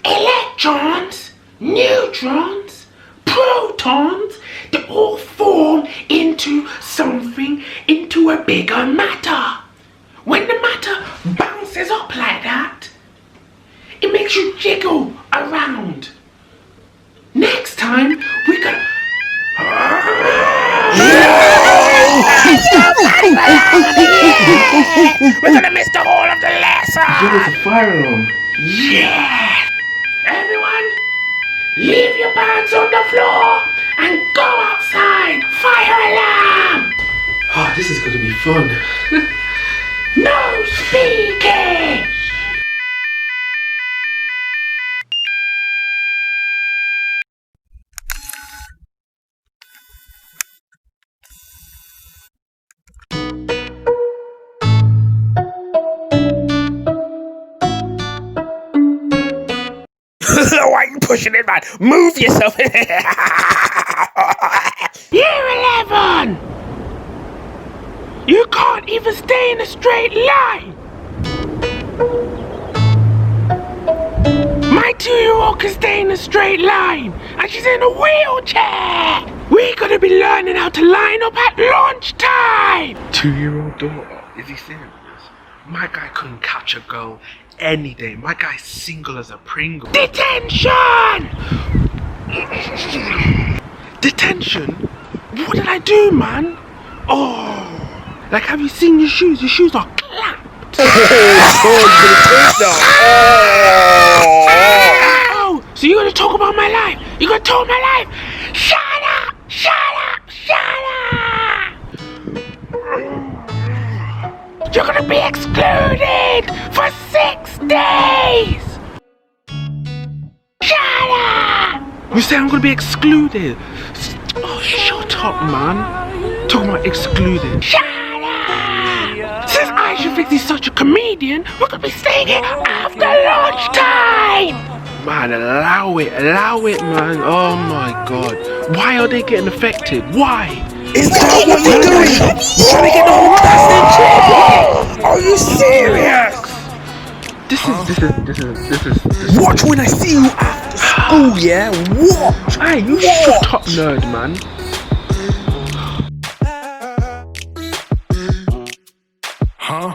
electrons, neutrons, protons, they all form into something, into a bigger matter. When the matter bounces up like that, it makes you jiggle around. Next time, we're gonna... We're gonna miss the whole of the lesson! There's a fire alarm. Yeah! Everyone, leave your bags on the floor and go outside! Fire alarm! Ah, this is gonna be fun. No speaking! Why are you pushing it, man? Move yourself. Year 11! You can't even stay in a straight line! My 2-year-old can stay in a straight line, and she's in a wheelchair! We're gonna be learning how to line up at lunchtime! 2-year-old daughter? Is he serious? My guy couldn't catch a girl any day. My guy's single as a Pringle. Detention! Detention? What did I do, man? Oh, like, have you seen your shoes? Your shoes are clapped. Oh, so you're gonna talk about my life? You're gonna talk my life? Shut up! Shut up! Shut up! You're gonna be excluded for 6 days! Shut up! You say I'm gonna be excluded? Oh, shut up, man. Talking about excluded. Shut up! Since Aisha thinks he's such a comedian, we're gonna be staying here after lunchtime! Man, allow it, man. Oh my god. Why are they getting affected? Why? Is that what you're doing? You're trying to get the whole class in trouble? Are you serious? This is. Watch when I see you after school, yeah? Watch! Hey, you shut up, nerd, man. Huh?